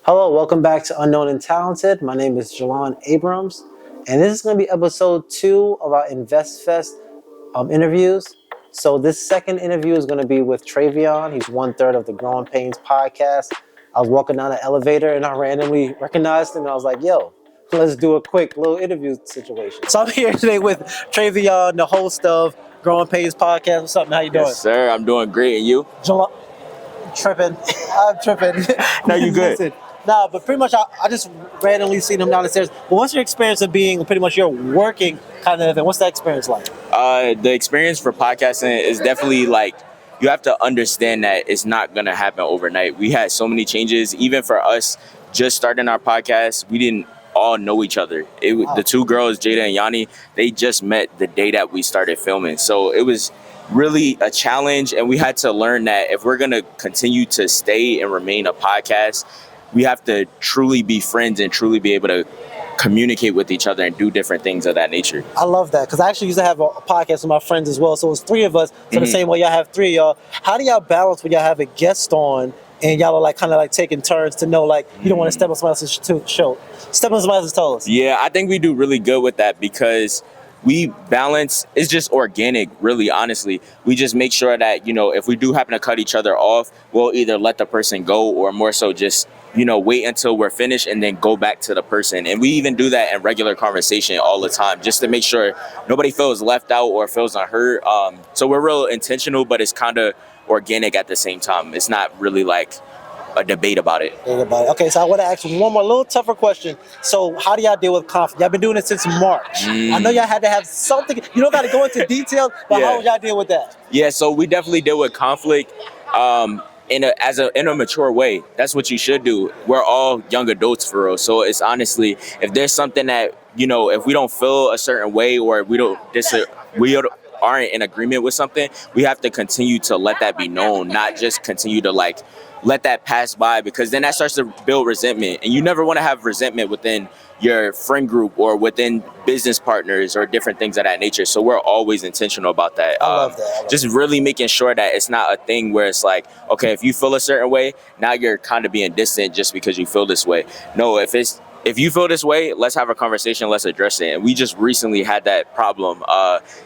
Hello, welcome back to Unknown and Talented. My name is Jelan Abrams, and this is going to be episode 2 of our Investfest interviews. So this second interview is going to be with Tre'Vion. He's 1/3 of the Growing Painz Podcast. I was walking down the elevator and I randomly recognized him, and I was like, yo, let's do a quick little interview situation. So I'm here today with Tre'Vion, the host of Growing Painz Podcast. What's up, man? How you doing? Yes, sir. I'm doing great. And you? Jelan, tripping. I'm tripping. No, you good. Listen, nah, but pretty much I just randomly seen him down the stairs. But what's your experience of being pretty much your working kind of event? What's that experience like? The experience for podcasting is definitely like, you have to understand that it's not going to happen overnight. We had so many changes. Even for us just starting our podcast, we didn't all know each other. Wow. The two girls, Jada and Yanni, they just met the day that we started filming. So it was really a challenge, and we had to learn that if we're going to continue to stay and remain a podcast, we have to truly be friends and truly be able to communicate with each other and do different things of that nature. I love that, because I actually used to have a podcast with my friends as well. So it's 3 of us. So the same way y'all have 3 of y'all. How do y'all balance when y'all have a guest on and y'all are like kind of like taking turns to know like you don't want to step on somebody else's step on somebody else's toes? Yeah, I think we do really good with that because we balance. It's just organic, really, honestly. We just make sure that, if we do happen to cut each other off, we'll either let the person go or more so just, wait until we're finished and then go back to the person. And we even do that in regular conversation all the time just to make sure nobody feels left out or feels unheard. So we're real intentional, but it's kind of organic at the same time. It's not really like a debate about it. Okay, so I want to ask you one more little tougher question. So how do y'all deal with conflict? Y'all been doing it since March. I know y'all had to have something. You don't got to go into details, but how would y'all deal with that? Yeah, so we definitely deal with conflict in a mature way. That's what you should do. We're all young adults for real. So it's honestly, if there's something that, if we don't feel a certain way or we aren't in agreement with something, we have to continue to let that be known, not just continue to like let that pass by, because then that starts to build resentment, and you never want to have resentment within your friend group or within business partners or different things of that nature. So we're always intentional about that. I love that. Just really making sure that it's not a thing where it's like, okay, if you feel a certain way, now you're kind of being distant just because you feel this way. No, if you feel this way, let's have a conversation, let's address it. And we just recently had that problem.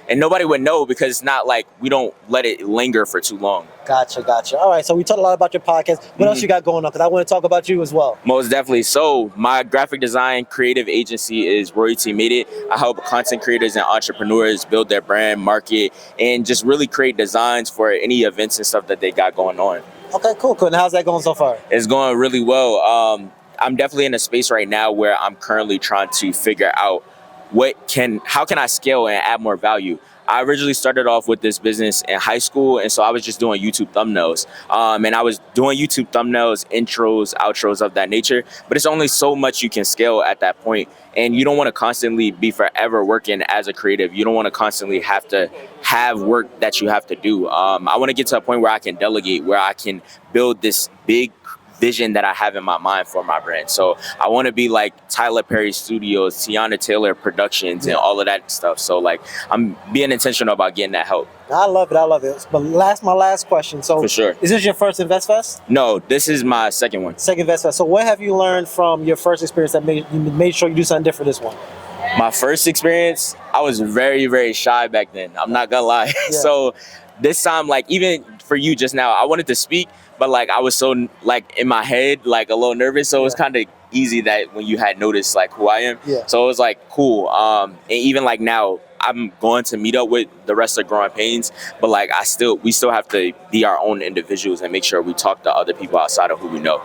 And nobody would know because it's not like we don't let it linger for too long. Gotcha. All right, so we talked a lot about your podcast. What else you got going on? Because I want to talk about you as well. Most definitely. So my graphic design creative agency is RoyalTMadeIt. I help content creators and entrepreneurs build their brand, market, and just really create designs for any events and stuff that they got going on. Okay, cool. And how's that going so far? It's going really well. I'm definitely in a space right now where I'm currently trying to figure out how can I scale and add more value. I originally started off with this business in high school, and so I was just doing YouTube thumbnails. And I was doing YouTube thumbnails, intros, outros of that nature, but it's only so much you can scale at that point. And you don't want to constantly be forever working as a creative. You don't want to constantly have to have work that you have to do. I want to get to a point where I can delegate, where I can build this big vision that I have in my mind for my brand. So I want to be like Tyler Perry Studios, Tiana Taylor Productions, and all of that stuff. So like I'm being intentional about getting that help. I love it. But my last question. So for sure, is this your first Investfest? No, this is my second one. Second Investfest. So what have you learned from your first experience that made sure you do something different this one? My first experience, I was very, very shy back then. I'm not gonna lie. Yeah. So this time, like even for you just now, I wanted to speak, but like I was so like in my head, like a little nervous. So it was kind of easy that when you had noticed like who I am. Yeah. So it was like cool. And even like now, I'm going to meet up with the rest of Growing Painz, but like we still have to be our own individuals and make sure we talk to other people outside of who we know.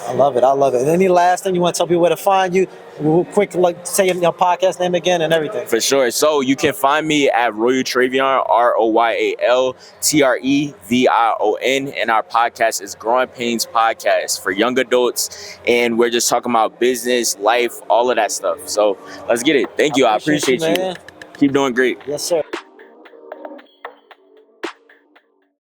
I love it. Any last thing you want to tell people where to find you? Real quick, like say your podcast name again and everything. For sure. So you can find me at Royal Tre'Vion, RoyalTrevion, and our podcast is Growing Painz Podcast for young adults, and we're just talking about business, life, all of that stuff. So let's get it. Thank you. I appreciate you. Man. Keep doing great. Yes, sir.